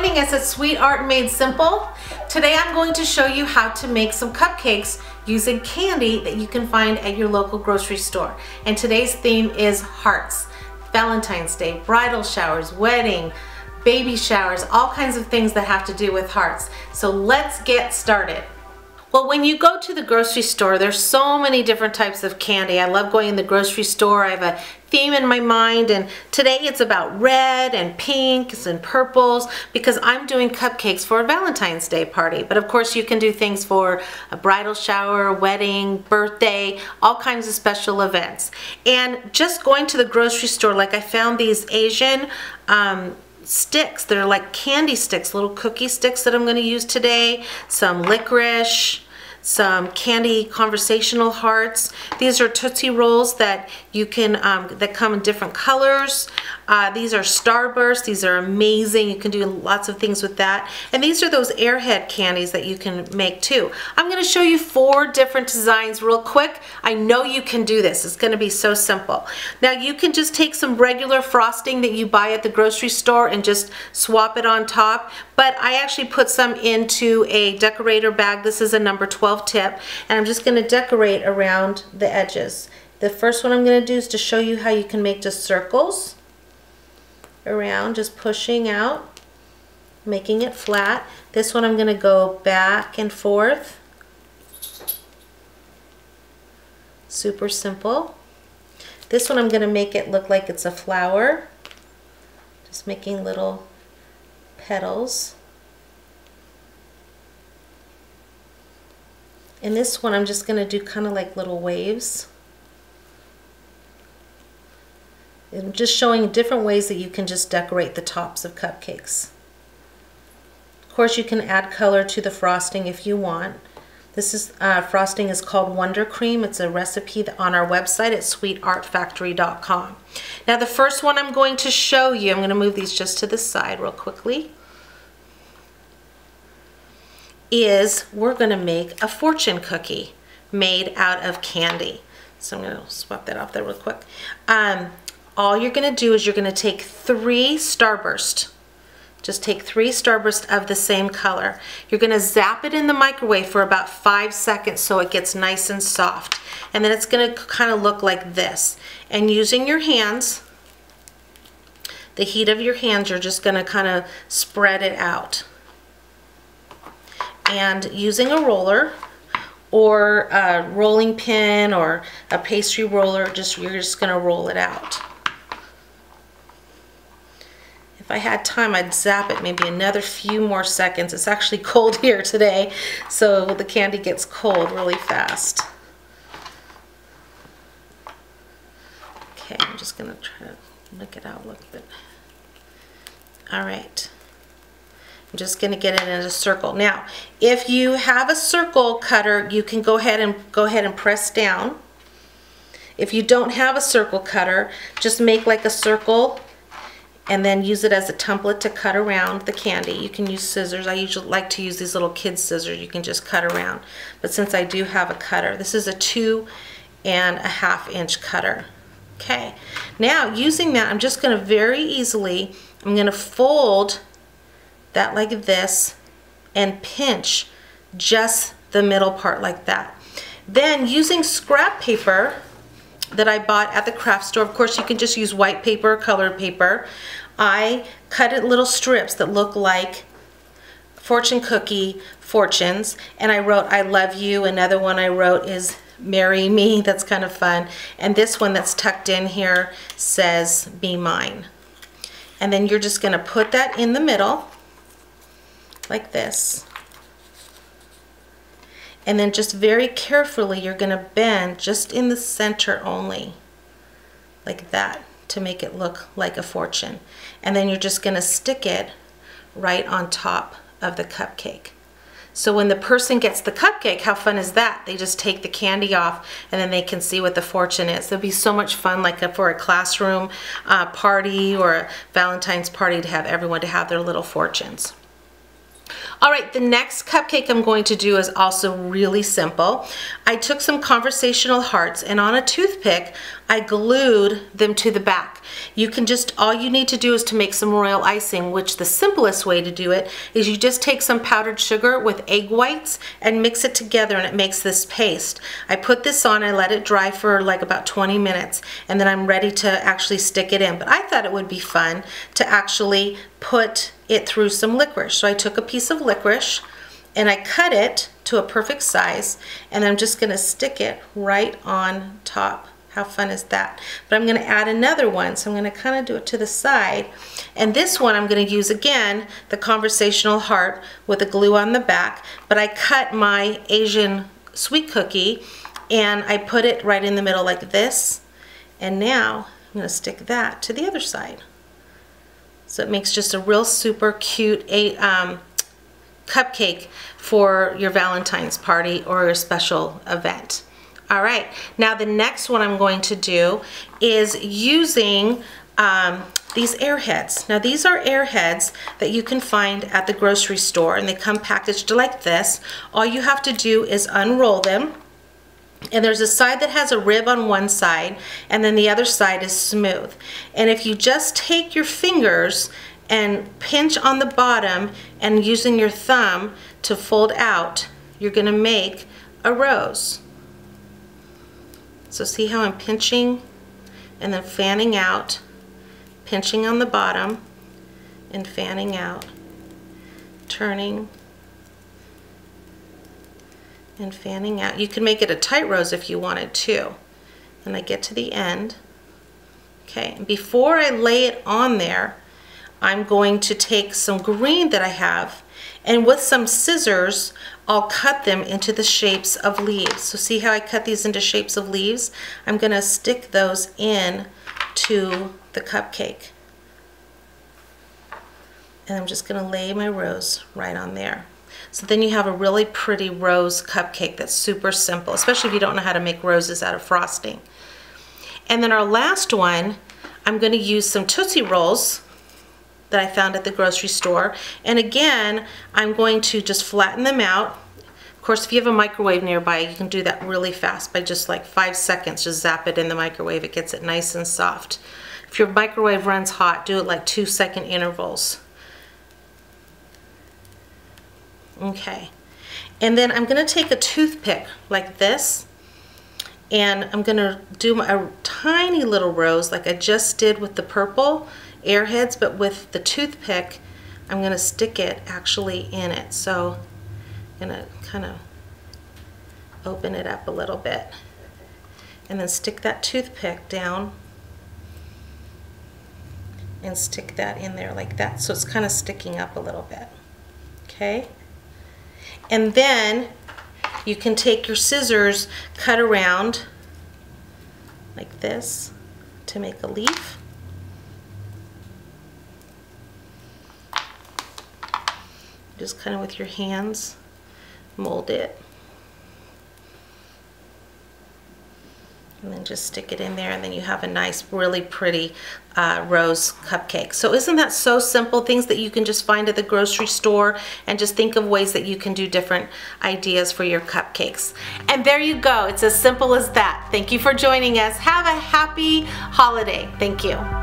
joining us at Sweet Art Made Simple. Today I'm going to show you how to make some cupcakes using candy that you can find at your local grocery store. And today's theme is hearts. Valentine's Day, bridal showers, wedding, baby showers, all kinds of things that have to do with hearts. So let's get started. Well, when you go to the grocery store, there's so many different types of candy. I love going in the grocery store. I have a theme in my mind, and today it's about red and pinks and purples because I'm doing cupcakes for a Valentine's Day party. But of course you can do things for a bridal shower, wedding, birthday, all kinds of special events. And just going to the grocery store, like I found these Asian sticks. They're like candy sticks, little cookie sticks that I'm going to use today. Some licorice, some candy conversational hearts. These are Tootsie Rolls that you can that come in different colors. These are Starburst. These are amazing. You can do lots of things with that. And these are those Airhead candies that you can make too. I'm going to show you 4 different designs real quick. I know you can do this. It's going to be so simple. Now you can just take some regular frosting that you buy at the grocery store and just swap it on top. But I actually put some into a decorator bag. This is a number 12 tip, and I'm just going to decorate around the edges. The first one I'm going to do is to show you how you can make just circles around, just pushing out, making it flat. This one I'm going to go back and forth. Super simple. This one I'm going to make it look like it's a flower, just making little petals. And this one I'm just going to do kind of like little waves. I'm just showing different ways that you can just decorate the tops of cupcakes. Of course you can add color to the frosting if you want. This is frosting is called Wonder Cream. It's a recipe on our website at sweetartfactory.com. Now the first one I'm going to show you, I'm going to move these just to the side real quickly, is we're going to make a fortune cookie made out of candy. So I'm going to swap that off there real quick. All you're going to do is you're going to take 3 Starburst. Just take 3 Starburst of the same color. You're going to zap it in the microwave for about 5 seconds so it gets nice and soft. And then it's going to kind of look like this. And using your hands, the heat of your hands, you're just going to kind of spread it out. And using a roller or a rolling pin or a pastry roller, you're just going to roll it out. If I had time, I'd zap it maybe another few more seconds. It's actually cold here today, so the candy gets cold really fast. Okay, I'm just going to try to lick it out a little bit. All right. I'm just going to get it in a circle. Now, if you have a circle cutter, you can go ahead and press down. If you don't have a circle cutter, just make like a circle and then use it as a template to cut around the candy. You can use scissors. I usually like to use these little kid scissors. You can just cut around. But since I do have a cutter, this is a 2.5 inch cutter. Okay. Now, using that, I'm just going to very easily, I'm going to fold that like this and pinch just the middle part like that. Then using scrap paper that I bought at the craft store, of course you can just use white paper or colored paper, I cut it little strips that look like fortune cookie fortunes, and I wrote I love you. Another one I wrote is marry me. That's kind of fun. And this one that's tucked in here says be mine. And then you're just going to put that in the middle like this, and then just very carefully you're going to bend just in the center only like that to make it look like a fortune, and then you're just going to stick it right on top of the cupcake. So when the person gets the cupcake, how fun is that? They just take the candy off and then they can see what the fortune is. It'll be so much fun, like for a classroom party or a Valentine's party, to have everyone to have their little fortunes. All right, the next cupcake I'm going to do is also really simple. I took some Conversational hearts and on a toothpick, I glued them to the back. You can just, all you need to do is to make some royal icing, which the simplest way to do it is you just take some powdered sugar with egg whites and mix it together and it makes this paste. I put this on, I let it dry for like about 20 minutes and then I'm ready to actually stick it in. But I thought it would be fun to actually put it through some licorice. So I took a piece of licorice and I cut it to a perfect size and I'm just going to stick it right on top. How fun is that? But I'm going to add another one, so I'm going to kind of do it to the side. And this one I'm going to use again the Conversational heart with the glue on the back, but I cut my Asian sweet cookie and I put it right in the middle like this. And now I'm going to stick that to the other side. So it makes just a real super cute cupcake for your Valentine's party or your special event. All right, now the next one I'm going to do is using these Airheads. Now these are Airheads that you can find at the grocery store and they come packaged like this. All you have to do is unroll them and there's a side that has a rib on one side and then the other side is smooth. And if you just take your fingers and pinch on the bottom and using your thumb to fold out, you're gonna make a rose. So see how I'm pinching and then fanning out, pinching on the bottom and fanning out, turning and fanning out. You can make it a tight rose if you wanted to. Then I get to the end. Okay, and before I lay it on there, I'm going to take some green that I have and with some scissors I'll cut them into the shapes of leaves. So see how I cut these into shapes of leaves? I'm going to stick those in to the cupcake. And I'm just going to lay my rose right on there. So then you have a really pretty rose cupcake that's super simple, especially if you don't know how to make roses out of frosting. And then our last one, I'm going to use some Tootsie Rolls that I found at the grocery store. And again, I'm going to just flatten them out. Of course, if you have a microwave nearby, you can do that really fast by just like 5 seconds, just zap it in the microwave. It gets it nice and soft. If your microwave runs hot, do it like 2-second intervals. Okay. And then I'm gonna take a toothpick like this and I'm gonna do a tiny little rose like I just did with the purple Airheads, but with the toothpick I'm going to stick it actually in it. So I'm going to kind of open it up a little bit and then stick that toothpick down and stick that in there like that, so it's kind of sticking up a little bit. Okay, and then you can take your scissors, cut around like this to make a leaf. Just kind of with your hands mold it and then just stick it in there, and then you have a nice really pretty rose cupcake. So isn't that so simple? Things that you can just find at the grocery store, and just think of ways that you can do different ideas for your cupcakes. And there you go, it's as simple as that. Thank you for joining us. Have a happy holiday. Thank you.